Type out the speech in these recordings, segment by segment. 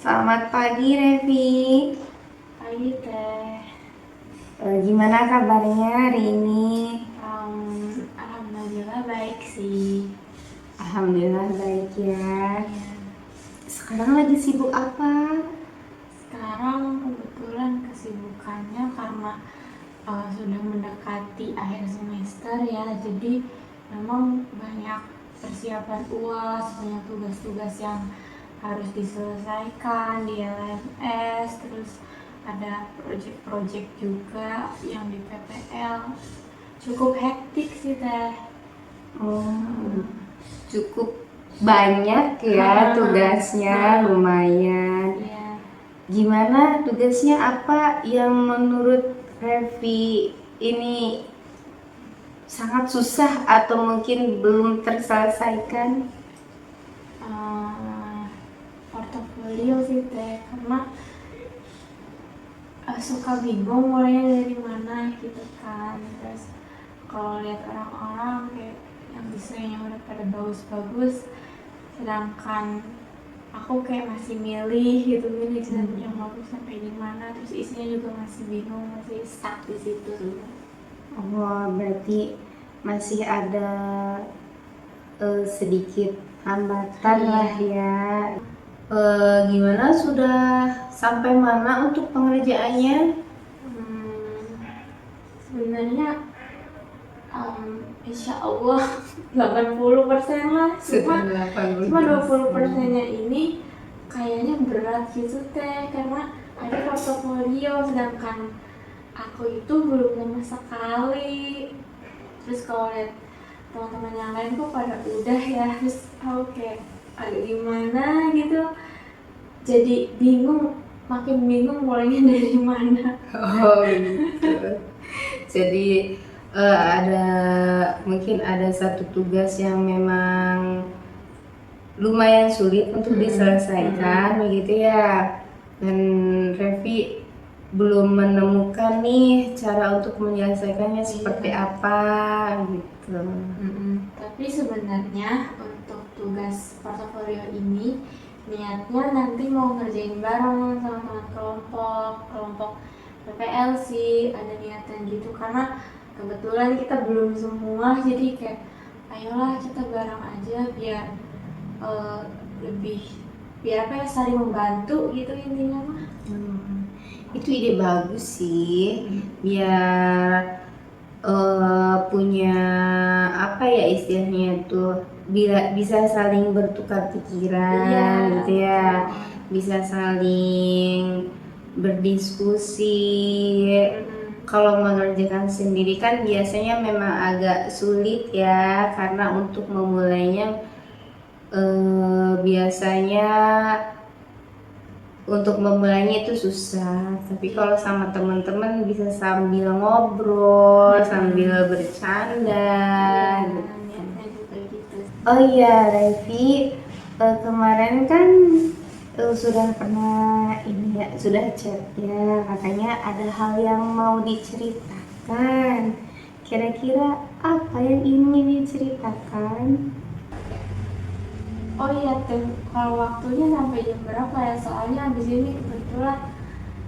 Selamat pagi, Revi. Pagi Teh. Gimana kabarnya hari ini? Alhamdulillah baik sih. Alhamdulillah baik ya. Iya. Sekarang lagi sibuk apa? Sekarang kebetulan kesibukannya karena sudah mendekati akhir semester ya, jadi memang banyak persiapan UAS, banyak tugas-tugas yang harus diselesaikan di LMS, terus ada project-project juga yang di PPL. Cukup hektik sih Teh. Cukup banyak ya tugasnya, lumayan. Iya. Gimana tugasnya, apa yang menurut Revi ini sangat susah atau mungkin belum terselesaikan? Portofolio sih Teh, karena suka bingung mulainya dari mana gitu kan. Terus kalau lihat orang-orang kayak yang desainnya udah pada bagus-bagus, sedangkan aku kayak masih milih desain yang bagus sampai di mana, terus isinya juga masih bingung, masih stuck di situ. Oh, berarti masih ada sedikit hambatan lah ya. Gimana, sudah sampai mana untuk pengerjaannya? Sebenarnya insya Allah 80% lah, cuma 20%-nya ini kayaknya berat gitu Teh, karena ada portofolio sedangkan aku itu belum sama sekali. Terus kalau lihat teman-teman yang lain kok pada udah ya, terus aku kayak agak gimana gitu, jadi makin bingung mulainya dari mana. Oh gitu. Jadi mungkin ada satu tugas yang memang lumayan sulit untuk diselesaikan, begitu ya. Dan Revi belum menemukan nih cara untuk menyelesaikannya seperti apa gitu. Tapi sebenarnya untuk tugas portofolio ini niatnya nanti mau ngerjain bareng sama teman kelompok PPL sih, ada niatan gitu, karena kebetulan kita belum semua, jadi kayak ayolah kita bareng aja biar lebih apa ya, saling membantu gitu intinya mah. Itu ide bagus sih, biar punya apa ya istilahnya tuh, bisa saling bertukar pikiran, gitu ya, bisa saling berdiskusi. Kalau mengerjakan sendiri kan biasanya memang agak sulit ya, karena untuk memulainya biasanya untuk memulainya itu susah. Tapi kalau sama teman-teman bisa sambil ngobrol, sambil bercanda. Oh iya, Revi, kemarin kan sudah pernah ini ya, sudah chat ya, katanya ada hal yang mau diceritakan. Kira-kira apa yang ingin diceritakan? Oh iya Teh, kalau waktunya sampai jam berapa ya? Soalnya abis ini kebetulan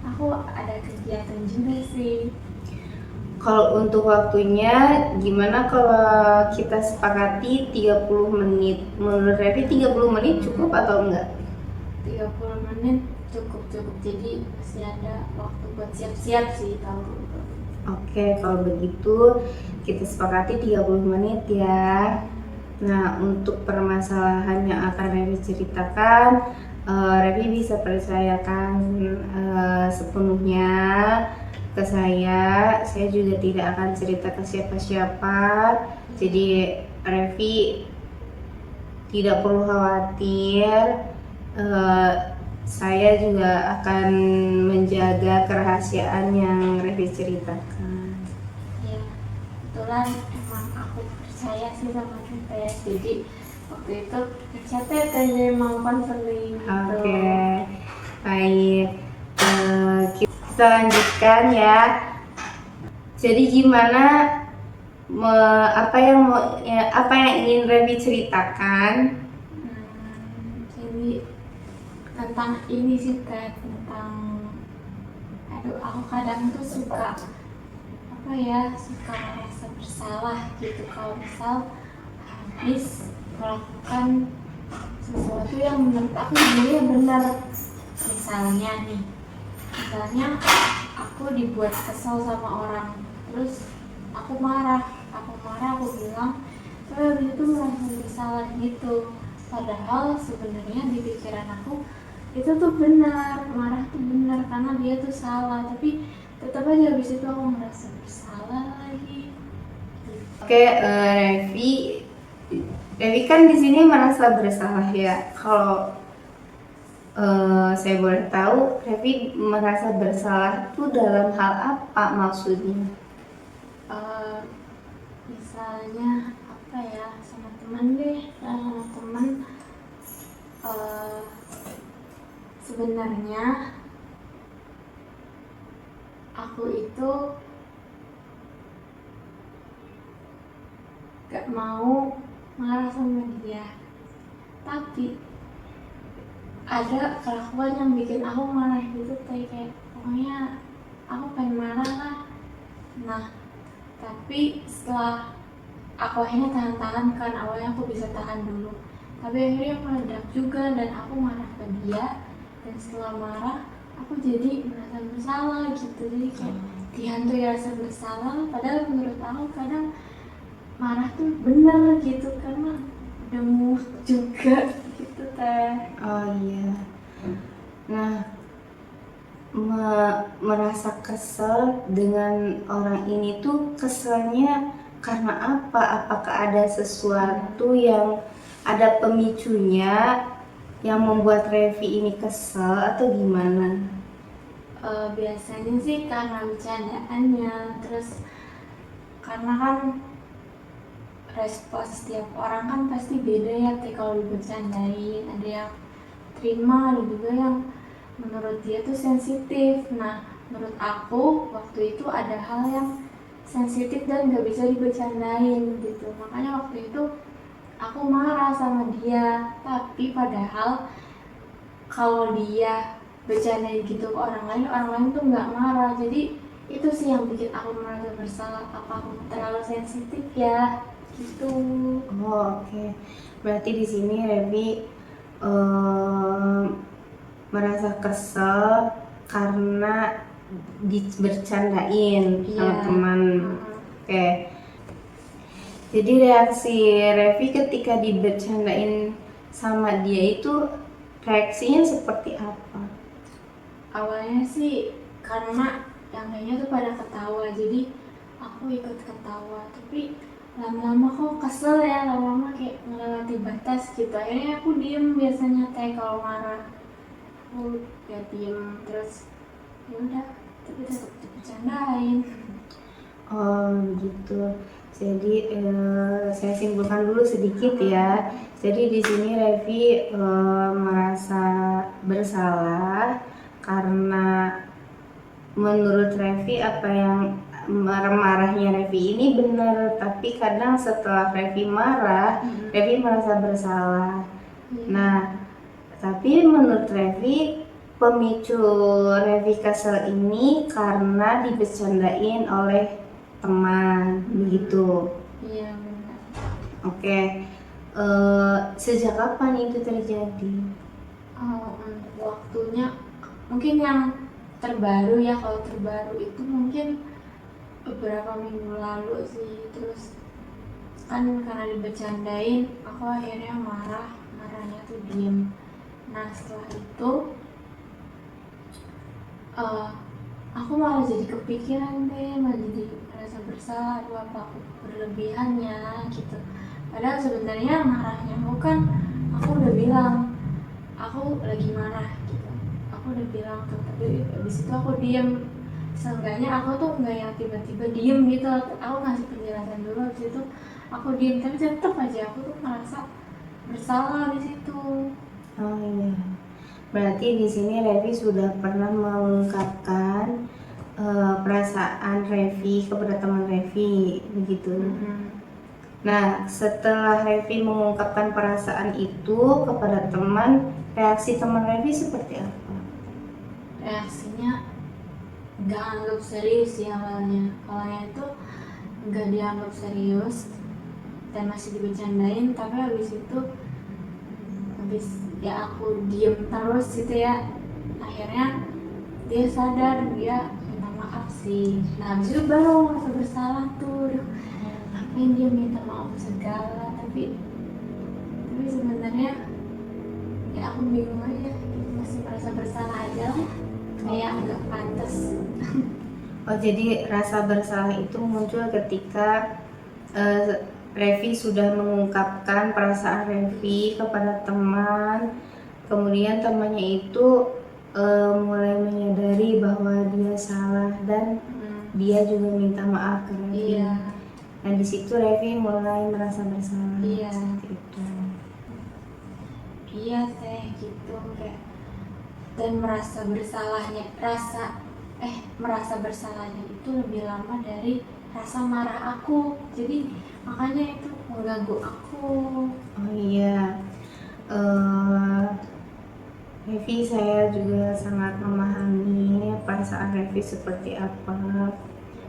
aku ada kegiatan juga sih. Kalau untuk waktunya gimana kalau kita sepakati 30 menit? Menurut Revi 30 menit cukup atau enggak? 30 menit cukup, jadi masih ada waktu buat siap-siap sih kalau gitu. Oke, kalau begitu kita sepakati 30 menit ya. Nah, untuk permasalahan yang akan Revi ceritakan, Revi bisa percayakan sepenuhnya ke saya. Saya juga tidak akan cerita ke siapa-siapa. Jadi Revi tidak perlu khawatir. Saya juga akan menjaga kerahasiaan yang Revi ceritakan. Ya, kebetulan emang aku percaya sih sama kita ya. Jadi waktu itu chatnya tanya mau konseling gitu. Oke, baik. Kita lanjutkan ya. Jadi gimana, apa yang ingin Revi ceritakan? Jadi tentang ini sih Teh, tentang aku kadang tuh suka suka merasa bersalah gitu kalau misal habis melakukan sesuatu yang menurut aku sebenarnya benar. Misalnya aku dibuat kesel sama orang, terus aku marah, aku bilang, tapi habis itu merasa bersalah gitu. Padahal sebenarnya di pikiran aku itu tuh benar, marah tuh benar karena dia tuh salah, tapi tetap aja habis itu aku merasa bersalah lagi. Oke, Revi kan di sini merasa bersalah ya. Kalau saya boleh tahu, Revi merasa bersalah itu dalam hal apa maksudnya? Misalnya sama teman sebenarnya aku itu gak mau marah sama dia, tapi ada kelakuan yang bikin aku marah gitu, kayak pokoknya aku pengen marah lah. Nah, tapi setelah aku akhirnya tahan-tahan kan, awalnya aku bisa tahan dulu, tapi akhirnya meledak juga dan aku marah ke dia, dan setelah marah aku jadi merasa bersalah gitu, jadi kayak dihantui rasa bersalah, padahal menurut aku kadang marah tuh bener gitu karena udah muak juga gitu Teh. Oh iya. Nah, merasa kesel dengan orang ini tuh keselnya karena apa? Apakah ada sesuatu yang ada pemicunya yang membuat Revi ini kesel atau gimana? Biasanya sih karena bercandaannya, terus karena kan respon setiap orang kan pasti beda ya Teh kalau dibercandain, ada yang terima, ada juga yang menurut dia tuh sensitif. Nah, menurut aku waktu itu ada hal yang sensitif dan gak bisa dibercandain gitu, makanya waktu itu aku marah sama dia, tapi padahal kalau dia bercandain gitu ke orang lain tuh nggak marah. Jadi itu sih yang bikin aku merasa bersalah, apa aku terlalu sensitif ya gitu. Oh, oke. Berarti di sini Revi merasa kesel karena bercandain sama teman. Oke. Jadi reaksi Revi ketika dibercandain sama dia itu reaksinya seperti apa? Awalnya sih karena yang lainnya tuh pada ketawa, jadi aku ikut ketawa, tapi lama-lama kok kesel ya, lama-lama kayak melewati batas gitu. Akhirnya aku diem biasanya Teh kalau marah, aku ya diem, terus ya udah, tapi tetap dibercandain. Oh gitu. Jadi saya simpulkan dulu sedikit ya. Jadi di sini Revi merasa bersalah karena menurut Revi apa yang marah-marahnya Revi ini benar, tapi kadang setelah Revi marah, Revi merasa bersalah. Nah, tapi menurut Revi pemicu Revi kesel ini karena dibercandain oleh teman, begitu. Iya benar. Oke. Sejak kapan itu terjadi? Waktunya mungkin yang terbaru ya, kalau terbaru itu mungkin beberapa minggu lalu sih. Terus kan karena dibercandain, aku akhirnya marahnya tuh diem. Nah setelah itu aku malah jadi kepikiran deh, malah jadi merasa bersalah, apa aku berlebihannya gitu. Padahal sebenarnya marahnya aku udah bilang aku lagi marah gitu, aku udah bilang tuh, tapi abis itu aku diem. Seenggaknya aku tuh nggak yang tiba-tiba diem gitu, aku ngasih penjelasan dulu, abis itu aku diem, tapi tetap aja aku tuh merasa bersalah di situ. Oh iya. Berarti di sini Revi sudah pernah mengungkapkan perasaan Revi kepada teman Revi, begitu. Nah, setelah Revi mengungkapkan perasaan itu kepada teman, reaksi teman Revi seperti apa? Reaksinya nggak anggap serius sih awalnya itu nggak dianggap serius dan masih dibercandain, tapi habis ya aku diem terus gitu ya, akhirnya dia sadar, dia minta maaf sih. Nah habis itu baru merasa bersalah tuh, ngapain dia minta maaf segala, tapi sebenarnya ya aku bingung aja, masih merasa bersalah aja lah, kayak nggak pantas. Oh, jadi rasa bersalah itu muncul ketika Revi sudah mengungkapkan perasaan Revi kepada teman, kemudian temannya itu mulai menyadari bahwa dia salah dan dia juga minta maaf ke Revi. Iya. Dan di situ Revi mulai merasa bersalah. Iya. Seperti itu. Iya teh gitu, kayak dan merasa bersalahnya itu lebih lama dari rasa marah aku, jadi makanya itu mengganggu aku. Oh iya, Revi, saya juga sangat memahami perasaan Revi seperti apa.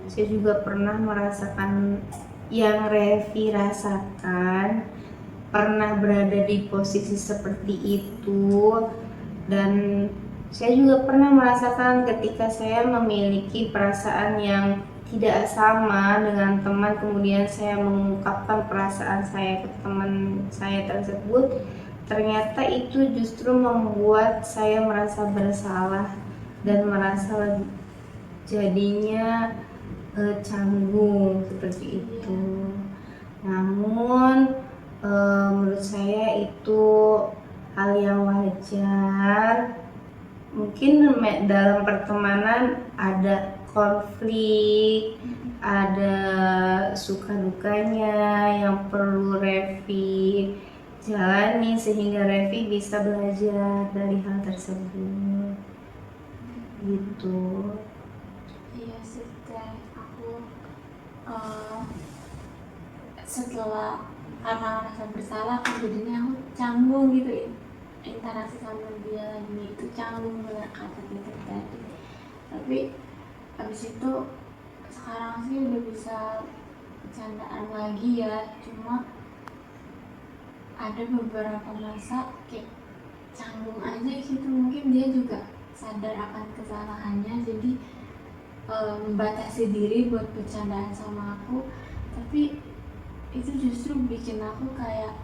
Saya juga pernah merasakan yang Revi rasakan, pernah berada di posisi seperti itu, dan saya juga pernah merasakan ketika saya memiliki perasaan yang tidak sama dengan teman, kemudian saya mengungkapkan perasaan saya ke teman saya tersebut, ternyata itu justru membuat saya merasa bersalah dan merasa jadinya canggung seperti itu. Namun menurut saya itu hal yang wajar. Mungkin dalam pertemanan ada konflik, ada suka dukanya yang perlu Revi jalani sehingga Revi bisa belajar dari hal tersebut. Gitu. Iya sih teh, aku setelah karena rasa bersalah kan jadinya aku canggung gitu ya, interaksi sama dia lagi itu canggung banget kata gitu tadi. Tapi habis itu sekarang sih udah bisa bercandaan lagi ya, cuma ada beberapa masa kayak canggung aja gitu. Mungkin dia juga sadar akan kesalahannya, jadi membatasi diri buat bercandaan sama aku, tapi itu justru bikin aku kayak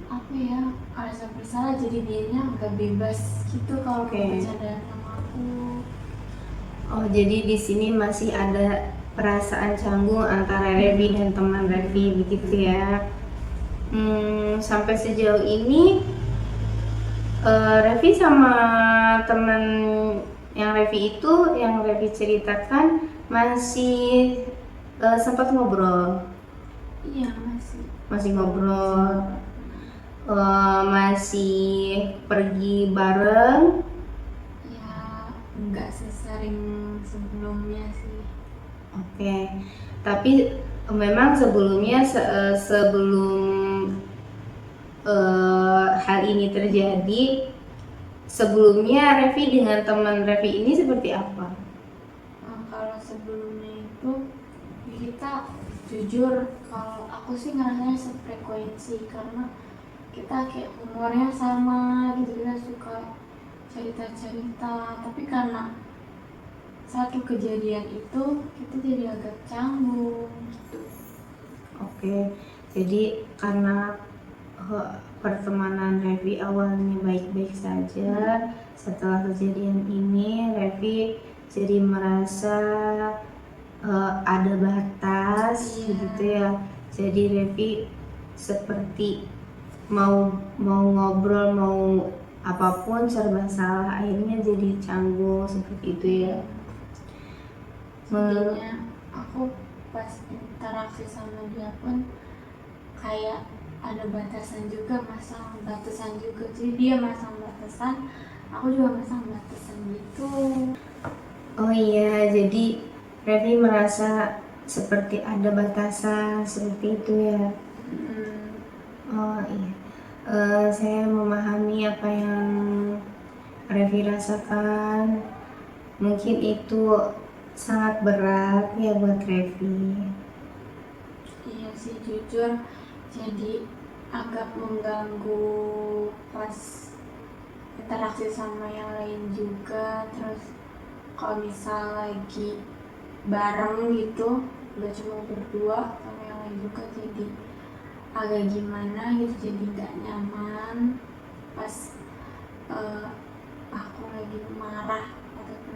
apa ya, rasa bersalah, jadi dianya agak bebas gitu kalau bercandaan sama aku. Oh, jadi di sini masih ada perasaan canggung antara Revi dan teman Revi begitu ya. Sampai sejauh ini Revi sama teman yang Revi itu, yang Revi ceritakan masih sempat ngobrol. Iya, masih ngobrol, masih pergi bareng. Ya nggak sesering sebelumnya sih. Oke. Tapi memang sebelumnya sebelum hal ini terjadi, sebelumnya Revi dengan teman Revi ini seperti apa? Kalau sebelumnya itu kita jujur, kalau aku sih ngerasanya sefrekuensi karena kita kayak umurnya sama gitu, kita suka cerita-cerita, tapi karena satu kejadian itu kita jadi agak canggung gitu. Oke, jadi karena pertemanan Revi awalnya baik-baik saja, setelah kejadian ini Revi jadi merasa ada batas, gitu ya. Jadi Revi seperti mau ngobrol, mau apapun serba salah, akhirnya jadi canggung seperti itu ya. Jadinya aku pas interaksi sama dia pun kayak ada batasan juga, masang batasan juga. Jadi dia masang batasan, aku juga masang batasan gitu. Oh iya, jadi Revi merasa seperti ada batasan seperti itu ya. Oh iya. Saya memahami apa yang Revi rasakan. Mungkin itu sangat berat ya buat Revi. Iya sih, jujur jadi agak mengganggu pas interaksi sama yang lain juga. Terus kalau misal lagi bareng gitu, gak cuma berdua sama yang lain juga, jadi agak gimana gitu, jadi gak nyaman pas aku lagi marah atau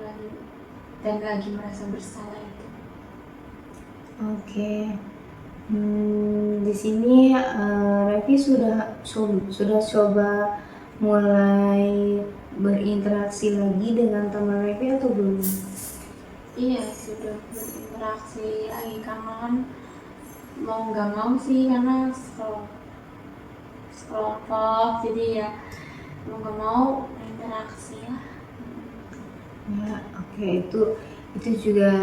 lagi merasa bersalah itu. Oke. Di sini Revi sudah coba mulai berinteraksi lagi dengan teman Revi atau belum? Iya, sudah berinteraksi lagi karena kan mau nggak mau sih, karena sekelompok, jadi ya mau nggak mau berinteraksi lah. Ya, oke, itu juga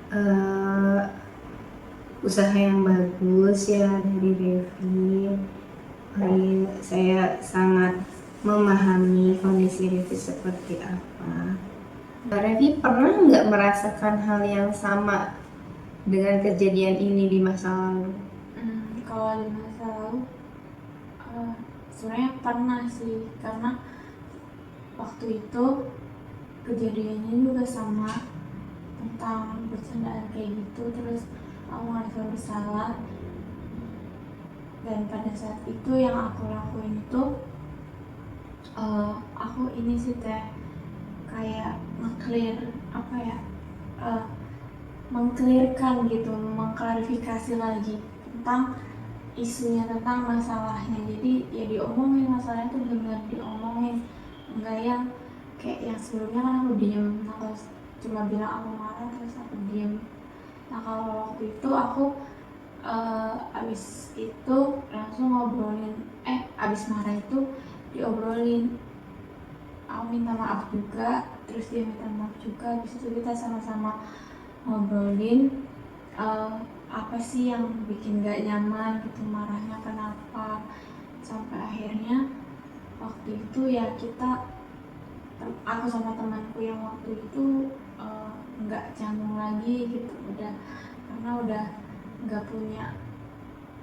eh, usaha yang bagus ya dari Revi. Saya sangat memahami kondisi Revi seperti apa. Revi pernah nggak merasakan hal yang sama dengan kejadian ini di masa lalu? Kalau di masa lalu sebenarnya pernah sih, karena waktu itu kejadiannya juga sama, tentang bercandaan kayak gitu. Terus aku merasa bersalah, dan pada saat itu yang aku lakuin itu aku ini sih teh, kayak nge-clear apa ya, mengklirkan gitu, mengklarifikasi lagi tentang isunya, tentang masalahnya. Jadi ya diomongin masalahnya tuh, benar-benar diomongin, enggak yang kayak yang sebelumnya kan aku diem, atau cuma bilang aku marah terus aku diem. Nah kalau waktu itu aku abis itu langsung ngobrolin, abis marah itu diobrolin, aku minta maaf juga, terus dia minta maaf juga. Habis itu kita sama-sama ngobrolin apa sih yang bikin gak nyaman gitu, marahnya kenapa, sampai akhirnya waktu itu ya aku sama temanku yang waktu itu nggak canggung lagi gitu, karena udah nggak punya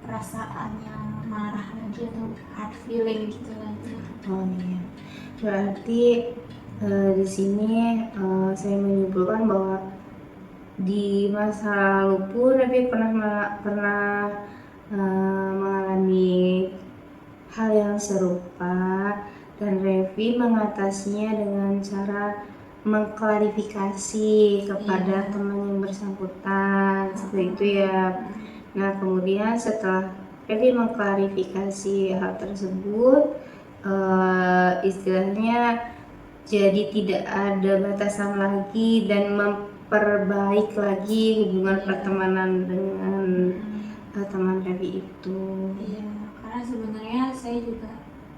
perasaan yang marah lagi atau hard feeling gitu lagi. Oh iya, berarti di sini saya menyimpulkan bahwa di masa lalu pun Revi pernah mengalami hal yang serupa, dan Revi mengatasinya dengan cara mengklarifikasi kepada teman yang bersangkutan, seperti itu ya. Nah kemudian setelah Revi mengklarifikasi hal tersebut, istilahnya jadi tidak ada batasan lagi dan memperbaik lagi hubungan pertemanan dengan teman Revi itu. Iya, karena sebenarnya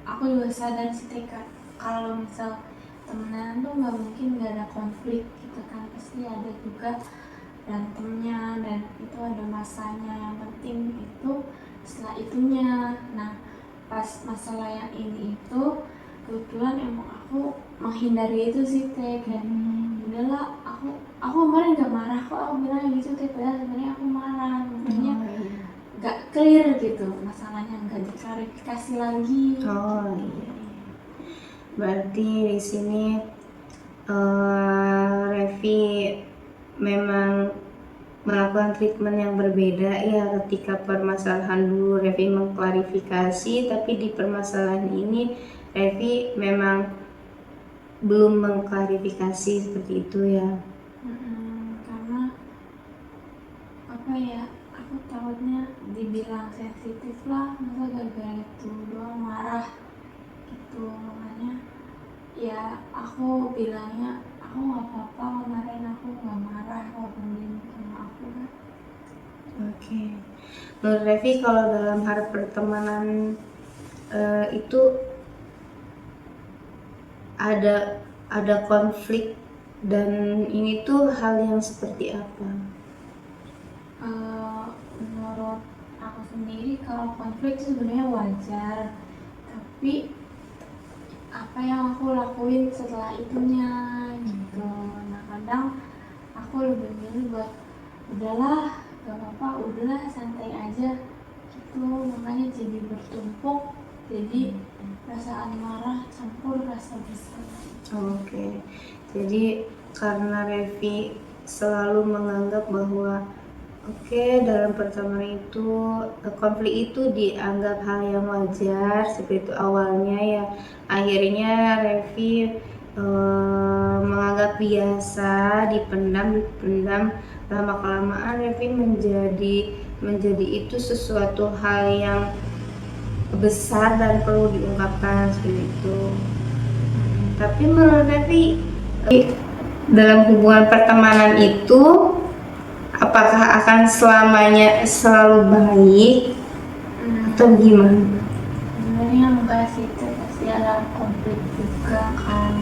aku juga sadar sih Teka, kalau misal temenan tuh nggak mungkin nggak ada konflik gitu kan, pasti ada juga berantemnya, dan itu ada masanya. Yang penting itu setelah itunya. Nah pas masalah yang ini itu kebetulan emang aku menghindari itu sih Teh, kayak udahlah, aku kemarin gak marah kok, aku bilang gitu Teh, padahal sebenarnya aku marah, makanya gak clear gitu masalahnya, gak diklarifikasi lagi. Oh iya. Berarti di sini Revi memang melakukan treatment yang berbeda ya. Ketika permasalahan dulu Revi mengklarifikasi, tapi di permasalahan ini Revi memang belum mengklarifikasi, seperti itu ya. Karena apa ya, aku takutnya dibilang sensitif lah, masa gara-gara itu doang marah gitu. Makanya ya aku bilangnya aku nggak apa-apa, kemarin aku nggak marah walaupun dia minta maaf kan. Oke. Menurut Revi kalau dalam hal pertemanan itu ada konflik, dan ini tuh hal yang seperti apa? Menurut aku sendiri kalau konflik sebenarnya wajar, tapi apa yang aku lakuin setelah itunya gitu. Nah kadang aku lebih milih buat udahlah gak apa-apa, udahlah santai aja gitu, makanya jadi bertumpuk, jadi perasaan marah campur rasa bersalah. Oke. Jadi karena Revi selalu menganggap bahwa dalam pertemanan itu konflik itu dianggap hal yang wajar seperti itu awalnya ya, akhirnya Revi menganggap biasa, dipendam, lama kelamaan Revi menjadi itu sesuatu hal yang besar dan perlu diungkapkan seperti itu. Tapi menurut Revi dalam hubungan pertemanan itu apakah akan selamanya selalu baik atau gimana? Sebenarnya enggak sih, pasti ada konflik juga kan,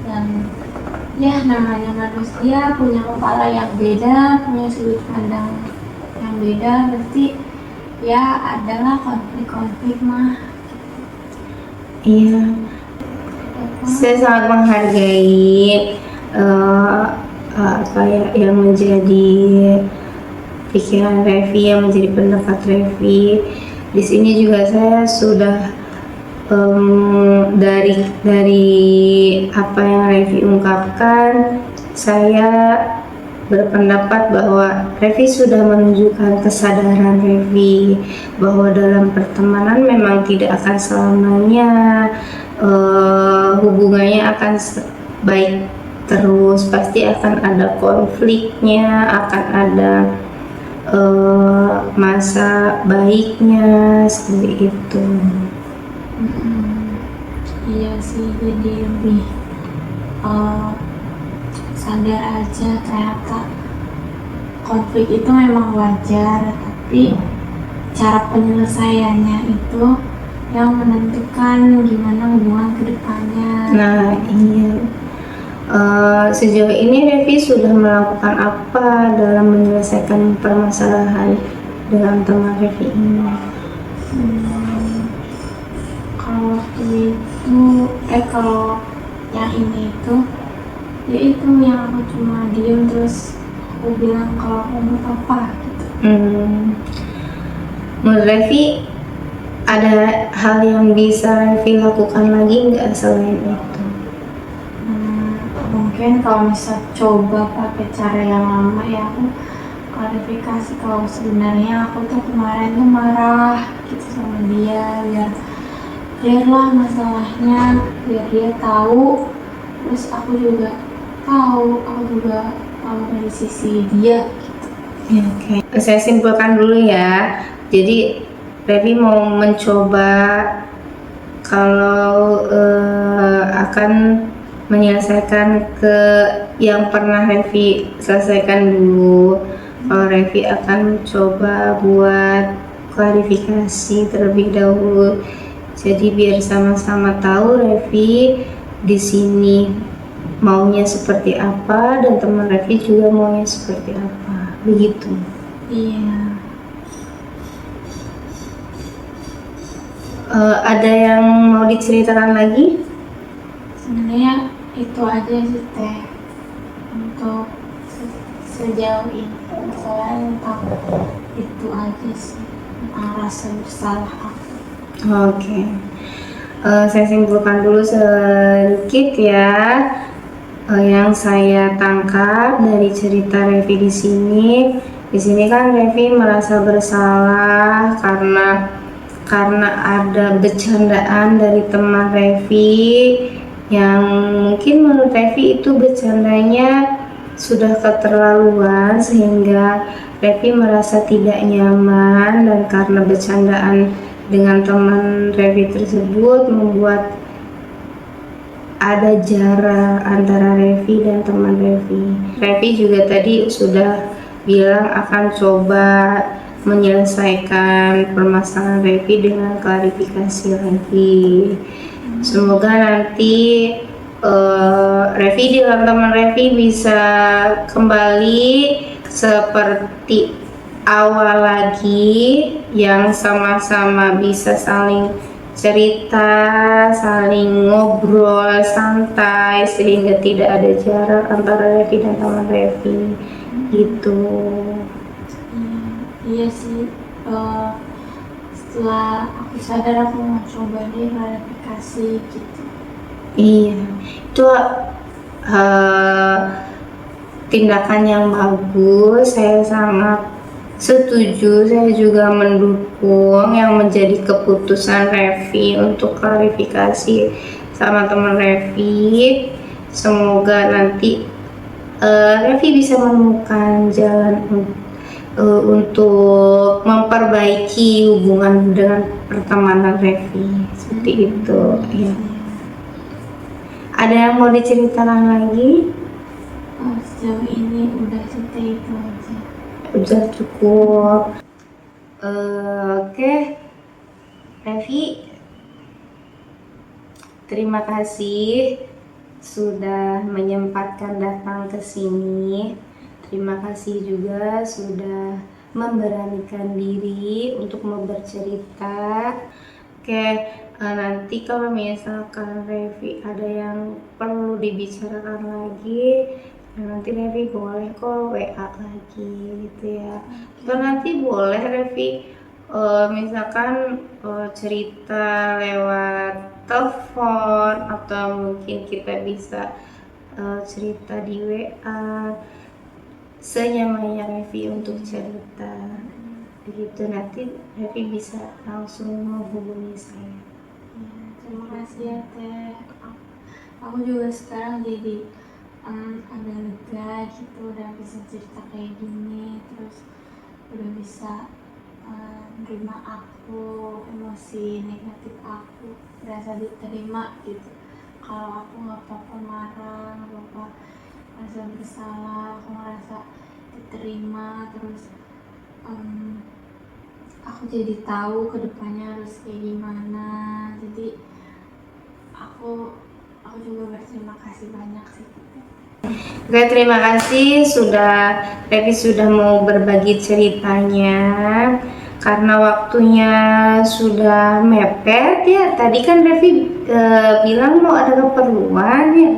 dan ya namanya manusia punya kepala yang beda, punya sudut pandang yang beda, berarti ya adalah konflik mah. Iya, saya sangat menghargai yang menjadi pikiran Revi, yang menjadi pendapat Revi. Di sini juga saya sudah dari apa yang Revi ungkapkan, saya berpendapat bahwa Revi sudah menunjukkan kesadaran Revi bahwa dalam pertemanan memang tidak akan selamanya hubungannya akan baik terus, pasti akan ada konfliknya, akan ada masa baiknya seperti itu. Iya sih, jadi lebih sadar aja ternyata konflik itu memang wajar, tapi cara penyelesaiannya itu yang menentukan gimana hubungan kedepannya. Nah iya, sejauh ini Revi sudah melakukan apa dalam menyelesaikan permasalahan dengan teman Revi ini? Kalau waktu itu, kalau yang ini itu, ya itu yang aku cuma diem terus aku bilang kalau aku mau apa gitu. Menurut Revi ada hal yang bisa Revi lakukan lagi nggak selain itu? Mungkin kalau misal coba pakai cara yang lama, ya aku klarifikasi kalau sebenarnya aku tuh kemarin tuh marah gitu sama dia, biar clear lah masalahnya, biar dia tahu, terus aku juga tahu dari sisi dia gitu. Ya, oke. Saya simpulkan dulu ya. Jadi Revi mau mencoba kalau akan menyelesaikan yang pernah Revi selesaikan dulu. Kalau Revi akan coba buat klarifikasi terlebih dahulu. Jadi biar sama-sama tahu Revi di sini maunya seperti apa dan teman Revi juga maunya seperti apa. Begitu. Iya. Ada yang mau diceritakan lagi? Sebenarnya itu aja sih Teh untuk sejauh ini, soalnya tentang itu aja sih rasa bersalah aku. Oke. Saya simpulkan dulu sedikit ya. Yang saya tangkap dari cerita Revi di sini kan Revi merasa bersalah karena ada bercandaan dari teman Revi yang mungkin menurut Revi itu bercandanya sudah keterlaluan sehingga Revi merasa tidak nyaman, dan karena bercandaan dengan teman Revi tersebut membuat ada jarak antara Revi dan teman Revi. Revi juga tadi sudah bilang akan coba menyelesaikan permasalahan Revi dengan klarifikasi Revi. Semoga nanti Revi dengan teman Revi bisa kembali seperti awal lagi, yang sama-sama bisa saling cerita, saling ngobrol santai sehingga tidak ada jarak antara Revi dan teman Revi gitu. Iya sih, setelah aku sadar aku mau coba deh klarifikasi gitu. Iya, itu tindakan yang bagus. Saya sangat setuju, saya juga mendukung yang menjadi keputusan Revi untuk klarifikasi sama teman Revi. Semoga nanti Revi bisa menemukan jalan untuk memperbaiki hubungan dengan pertemanan Revi seperti itu ya. Ada yang mau diceritakan lagi? Sejauh ini udah cerita itu aja. Udah cukup. Oke, Revi, terima kasih sudah menyempatkan datang ke sini. Terima kasih juga sudah memberanikan diri untuk mau bercerita. Oke, nanti kalau misalkan Revi ada yang perlu dibicarakan lagi, nanti Revi boleh kok WA lagi gitu ya. Atau nanti boleh Revi misalkan cerita lewat telepon, atau mungkin kita bisa cerita di WA, senyamannya Revi untuk cerita begitu. Nanti Revi bisa langsung menghubungi saya. Terima kasih ya Teh. Aku juga sekarang jadi agak lega gitu, udah bisa cerita kayak gini, terus udah bisa menerima aku, emosi negatif aku berasa diterima gitu. Kalau aku nggak apa-apa marah, nggak apa-apa merasa bersalah, aku merasa diterima. Terus aku jadi tahu kedepannya harus kayak gimana. Jadi aku juga berterima kasih banyak sih. Oke, terima kasih Revi sudah mau berbagi ceritanya. Karena waktunya sudah mepet ya. Tadi kan Revi bilang mau ada keperluan ya.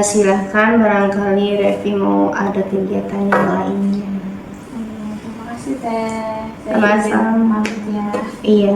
Silahkan, barangkali Revi mau ada kegiatan yang lainnya. Terima kasih Teh. Sama-sama. Ya. Iya.